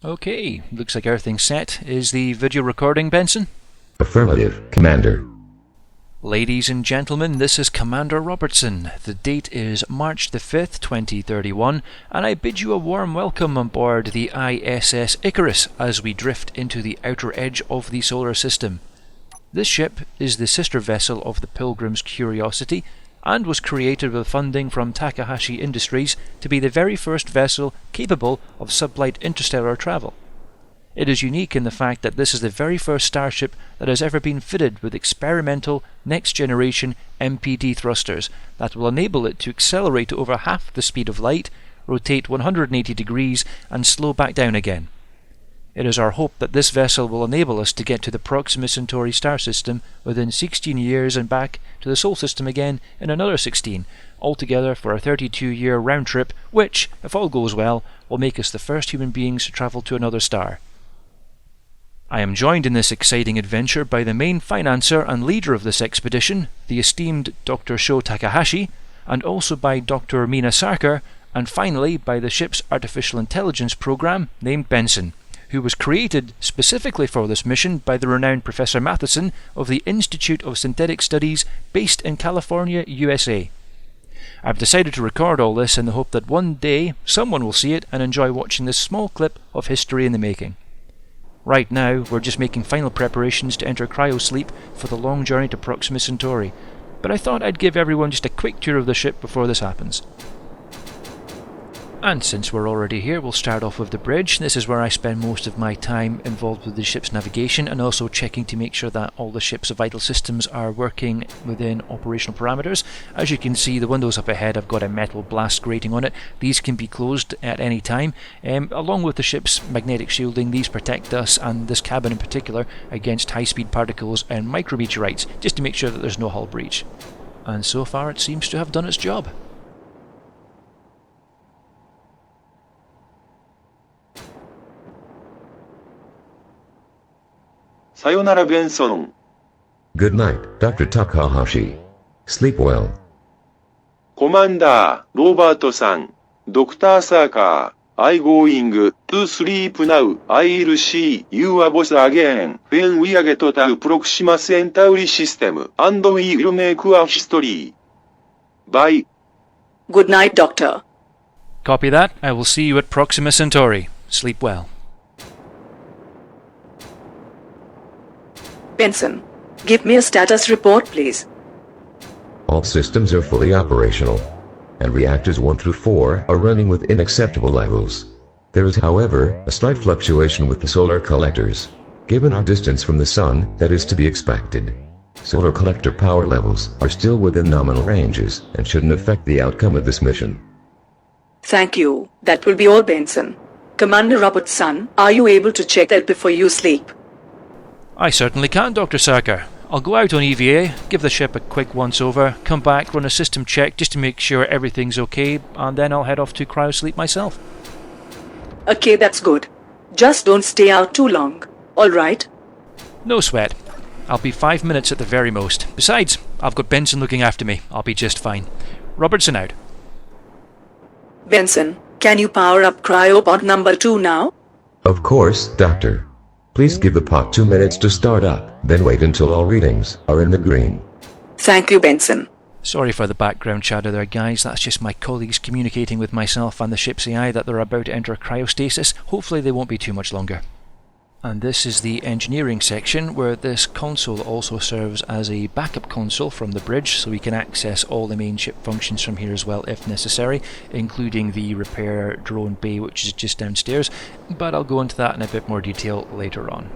Okay, looks like everything's set. Is the video recording, Benson? Affirmative, Commander. Ladies and gentlemen, this is Commander Robertson. The date is March the 5th, 2031, and I bid you a warm welcome on board the I.S.S. Icarus as we drift into the outer edge of the solar system. This ship is the sister vessel of the Pilgrims Curiosity, and was created with funding from Takahashi Industries to be the very first vessel capable of sublight interstellar travel. It is unique in the fact that this is the very first starship that has ever been fitted with experimental next-generation MPD thrusters that will enable it to accelerate to over half the speed of light, rotate 180 degrees, and slow back down again. It is our hope that this vessel will enable us to get to the Proxima Centauri star system within 16 years and back to the Sol system again in another 16, altogether for a 32-year round trip which, if all goes well, will make us the first human beings to travel to another star. I am joined in this exciting adventure by the main financer and leader of this expedition, the esteemed Dr. Sho Takahashi, and also by Dr. Mina Sarkar, and finally by the ship's artificial intelligence program named Benson, who was created specifically for this mission by the renowned Professor Matheson of the Institute of Synthetic Studies based in California, USA. I've decided to record all this in the hope that one day someone will see it and enjoy watching this small clip of history in the making. Right now, we're just making final preparations to enter Cryo-sleep for the long journey to Proxima Centauri, but I thought I'd give everyone just a quick tour of the ship before this happens. And since we're already here, we'll start off with the bridge. This is where I spend most of my time involved with the ship's navigation and also checking to make sure that all the ship's vital systems are working within operational parameters. As you can see, the windows up ahead have got a metal blast grating on it. These can be closed at any time. Along with the ship's magnetic shielding, these protect us and this cabin in particular against high-speed particles and micrometeorites, just to make sure that there's no hull breach. And so far it seems to have done its job. Sayonara Benson. Good night, Dr. Takahashi. Sleep well. Commander Robertson. Dr. Sarkar. I going to sleep now. I'll see your boss again when we get to Proxima Centauri system and we'll make a history. Bye. Good night, Doctor. Copy that. I will see you at Proxima Centauri. Sleep well. Benson, give me a status report, please. All systems are fully operational, and reactors 1 through 4 are running within acceptable levels. There is, however, a slight fluctuation with the solar collectors. Given our distance from the Sun, that is to be expected. Solar collector power levels are still within nominal ranges and shouldn't affect the outcome of this mission. Thank you. That will be all, Benson. Commander Robertson, are you able to check that before you sleep? I certainly can, Dr. Sarkar. I'll go out on EVA, give the ship a quick once-over, come back, run a system check just to make sure everything's okay, and then I'll head off to Cryo-sleep myself. Okay, that's good. Just don't stay out too long, alright? No sweat. I'll be 5 minutes at the very most. Besides, I've got Benson looking after me. I'll be just fine. Robertson out. Benson, can you power up cryopod number 2 now? Of course, Doctor. Please give the pod 2 minutes to start up, then wait until all readings are in the green. Thank you, Benson. Sorry for the background chatter there, guys. That's just my colleagues communicating with myself and the ship's AI that they're about to enter cryostasis. Hopefully they won't be too much longer. And this is the engineering section, where this console also serves as a backup console from the bridge, so we can access all the main ship functions from here as well if necessary, including the repair drone bay, which is just downstairs, but I'll go into that in a bit more detail later on.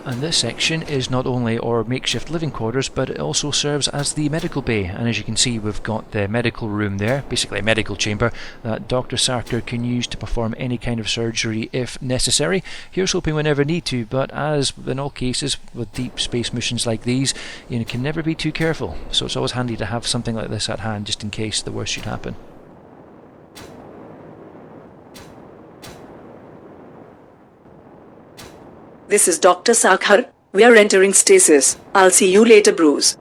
And this section is not only our makeshift living quarters, but it also serves as the medical bay. And as you can see, we've got the medical room there, basically a medical chamber that Dr. Sarker can use to perform any kind of surgery if necessary. Here's hoping we never need to, but as in all cases with deep space missions like these, you can never be too careful. So it's always handy to have something like this at hand just in case the worst should happen. This is Dr. Sarkar. We are entering stasis. I'll see you later, Bruce.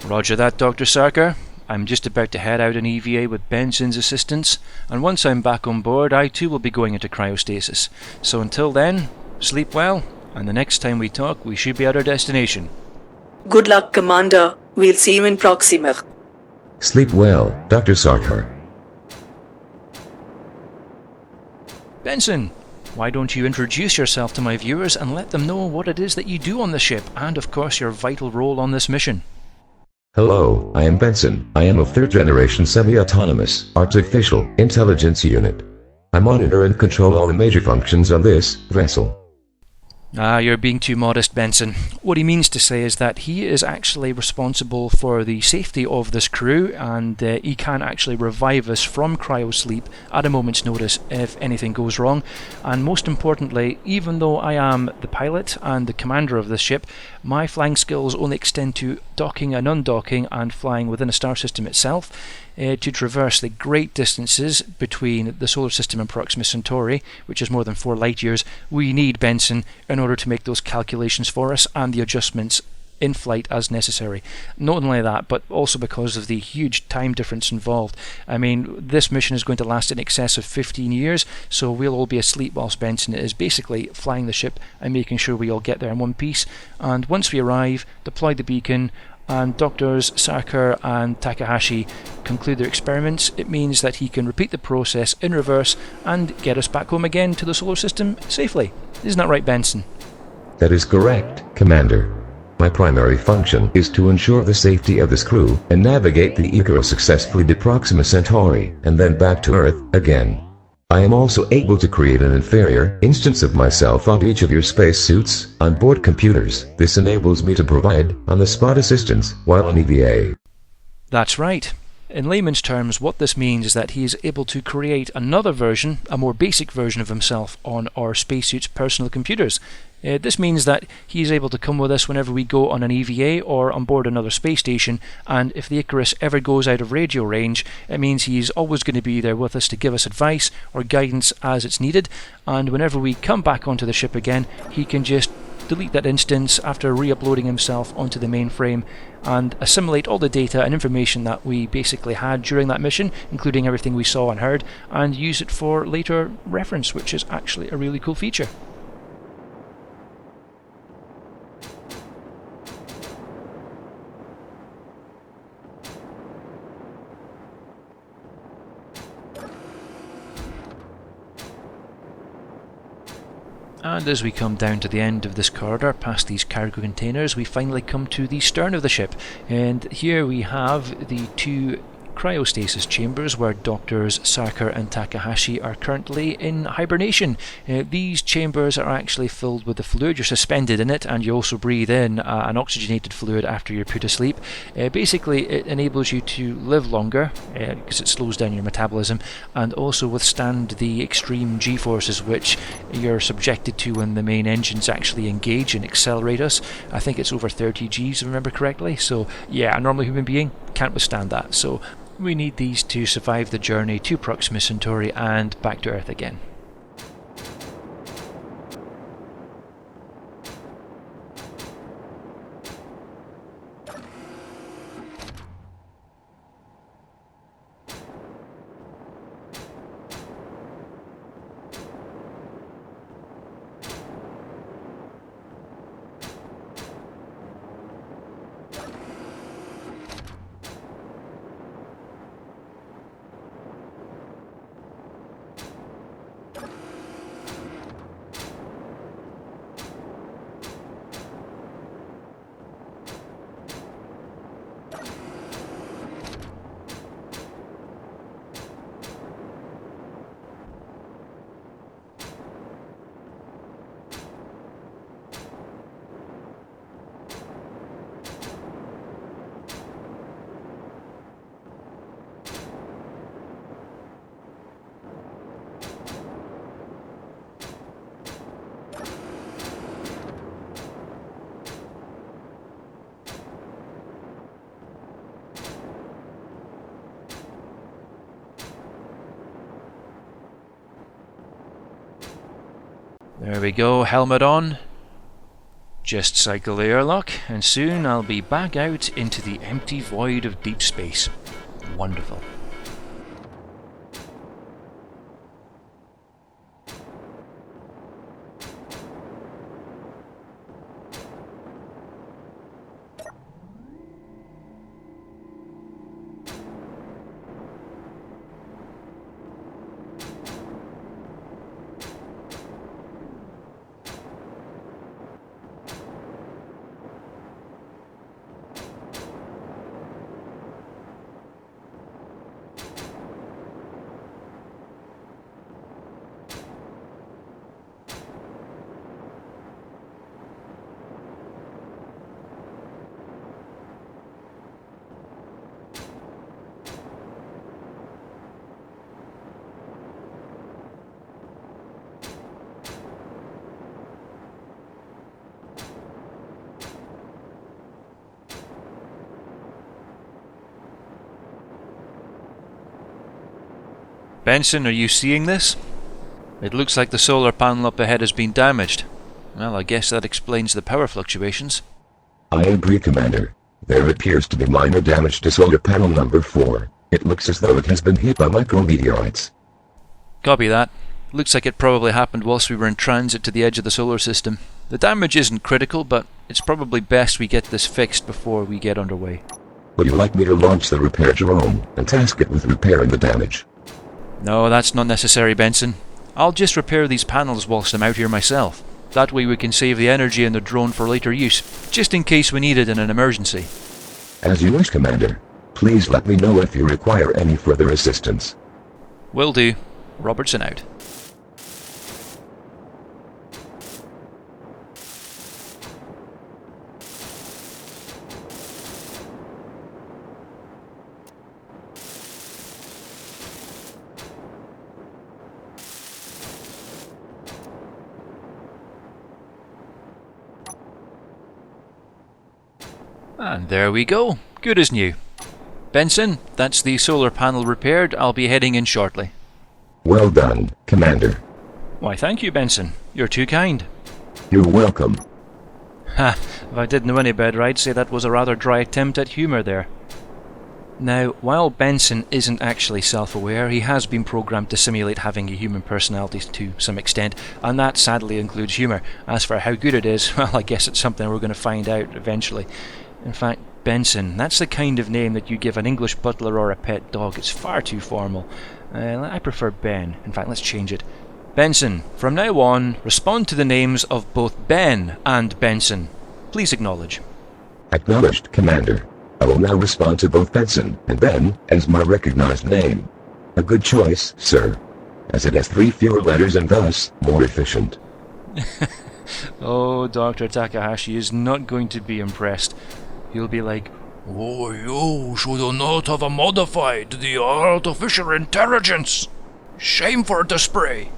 Roger that, Dr. Sarker. I'm just about to head out an EVA with Benson's assistance, and once I'm back on board, I too will be going into cryostasis. So until then, sleep well, and the next time we talk, we should be at our destination. Good luck, Commander. We'll see you in Proxima. Sleep well, Dr. Sarkar. Benson, why don't you introduce yourself to my viewers and let them know what it is that you do on the ship, and of course your vital role on this mission. Hello, I am Benson. I am a third-generation semi-autonomous artificial intelligence unit. I monitor and control all the major functions on this vessel. You're being too modest, Benson. What he means to say is that he is actually responsible for the safety of this crew, and he can actually revive us from cryo-sleep at a moment's notice if anything goes wrong. And most importantly, even though I am the pilot and the commander of this ship, my flying skills only extend to docking and undocking and flying within a star system itself. To traverse the great distances between the solar system and Proxima Centauri, which is more than 4 light years, we need Benson in order to make those calculations for us and the adjustments in flight as necessary. Not only that, but also because of the huge time difference involved. I mean, this mission is going to last in excess of 15 years, so we'll all be asleep whilst Benson is basically flying the ship and making sure we all get there in one piece. And once we arrive, deploy the beacon, and Doctors Sarker and Takahashi conclude their experiments, it means that he can repeat the process in reverse and get us back home again to the solar system safely. Isn't that right, Benson? That is correct, Commander. My primary function is to ensure the safety of this crew and navigate the Icarus successfully to Proxima Centauri and then back to Earth again. I am also able to create an inferior instance of myself on each of your spacesuits on board computers. This enables me to provide on-the-spot assistance while on EVA. That's right. In layman's terms, what this means is that he is able to create another version, a more basic version of himself on our spacesuit's personal computers. This means that he is able to come with us whenever we go on an EVA or on board another space station, and if the Icarus ever goes out of radio range, it means he's always going to be there with us to give us advice or guidance as it's needed, and whenever we come back onto the ship again, he can just delete that instance after re-uploading himself onto the mainframe and assimilate all the data and information that we basically had during that mission, including everything we saw and heard, and use it for later reference, which is actually a really cool feature. And as we come down to the end of this corridor, past these cargo containers, we finally come to the stern of the ship. And here we have the 2 cryostasis chambers where Doctors Sarker and Takahashi are currently in hibernation. These chambers are actually filled with the fluid. You're suspended in it, and you also breathe in an oxygenated fluid after you're put to sleep. Basically, it enables you to live longer because it slows down your metabolism, and also withstand the extreme G-forces which you're subjected to when the main engines actually engage and accelerate us. I think it's over 30 Gs, if I remember correctly. So yeah, a normal human being can't withstand that. So we need these to survive the journey to Proxima Centauri and back to Earth again. There we go, helmet on. Just cycle the airlock, and soon I'll be back out into the empty void of deep space. Wonderful. Benson, are you seeing this? It looks like the solar panel up ahead has been damaged. Well, I guess that explains the power fluctuations. I agree, Commander. There appears to be minor damage to solar panel number 4. It looks as though it has been hit by micrometeorites. Copy that. Looks like it probably happened whilst we were in transit to the edge of the solar system. The damage isn't critical, but it's probably best we get this fixed before we get underway. Would you like me to launch the repair drone and task it with repairing the damage? No, that's not necessary, Benson. I'll just repair these panels whilst I'm out here myself. That way we can save the energy in the drone for later use, just in case we need it in an emergency. As you wish, Commander. Please let me know if you require any further assistance. Will do. Robertson out. And there we go. Good as new. Benson, that's the solar panel repaired. I'll be heading in shortly. Well done, Commander. Why, thank you, Benson. You're too kind. You're welcome. Ha! If I didn't know any better, I'd say that was a rather dry attempt at humour there. Now, while Benson isn't actually self-aware, he has been programmed to simulate having a human personality to some extent, and that sadly includes humour. As for how good it is, well, I guess it's something we're going to find out eventually. In fact, Benson, that's the kind of name that you give an English butler or a pet dog. It's far too formal. I prefer Ben. In fact, let's change it. Benson, from now on, respond to the names of both Ben and Benson. Please acknowledge. Acknowledged, Commander. I will now respond to both Benson and Ben as my recognized name. A good choice, sir, as it has 3 fewer letters and thus more efficient. Oh, Dr. Takahashi is not going to be impressed. He'll be like, "Oh, you should not have modified the artificial intelligence. Shame for display."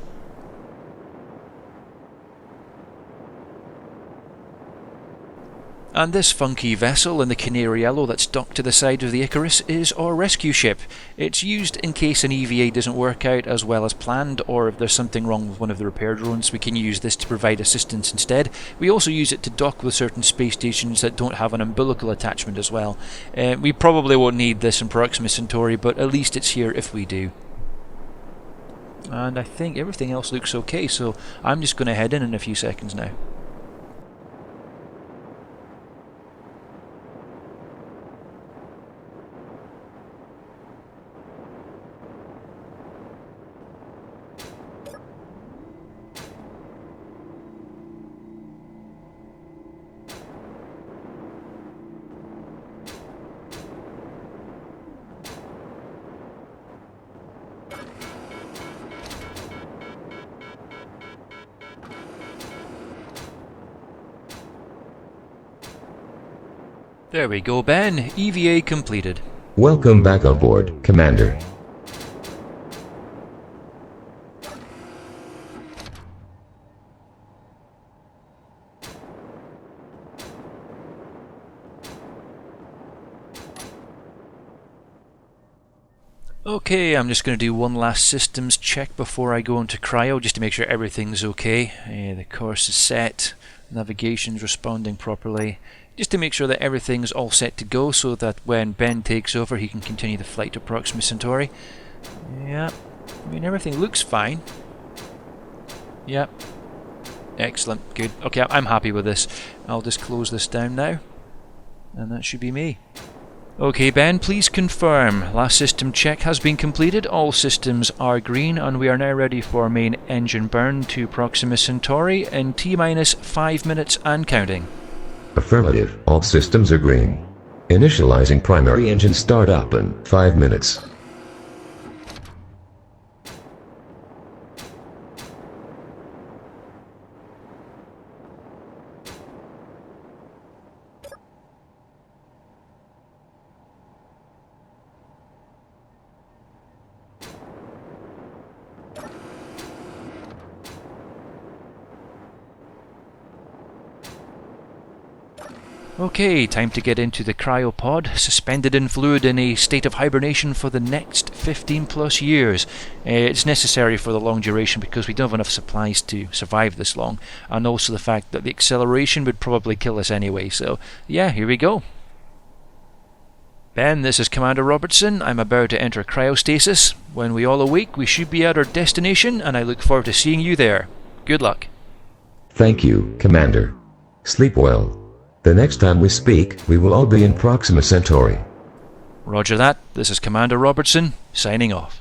And this funky vessel in the canary yellow that's docked to the side of the Icarus is our rescue ship. It's used in case an EVA doesn't work out as well as planned, or if there's something wrong with one of the repair drones, we can use this to provide assistance instead. We also use it to dock with certain space stations that don't have an umbilical attachment as well. We probably won't need this in Proxima Centauri, but at least it's here if we do. And I think everything else looks okay, so I'm just going to head in a few seconds now. There we go, Ben. EVA completed. Welcome back aboard, Commander. Okay, I'm just going to do one last systems check before I go into cryo, just to make sure everything's okay. The course is set, navigation's responding properly, just to make sure that everything's all set to go so that when Ben takes over he can continue the flight to Proxima Centauri. Yeah, I mean everything looks fine. Yep. Excellent, good. Okay, I'm happy with this. I'll just close this down now, and that should be me. Okay Ben, please confirm. Last system check has been completed, all systems are green, and we are now ready for main engine burn to Proxima Centauri in T-minus 5 minutes and counting. Affirmative. All systems are green. Initializing primary engine startup in 5 minutes. Okay, time to get into the cryopod, suspended in fluid in a state of hibernation for the next 15 plus years. It's necessary for the long duration because we don't have enough supplies to survive this long, and also the fact that the acceleration would probably kill us anyway, so yeah, here we go. Ben, this is Commander Robertson. I'm about to enter cryostasis. When we all awake, we should be at our destination, and I look forward to seeing you there. Good luck. Thank you, Commander. Sleep well. The next time we speak, we will all be in Proxima Centauri. Roger that. This is Commander Robertson, signing off.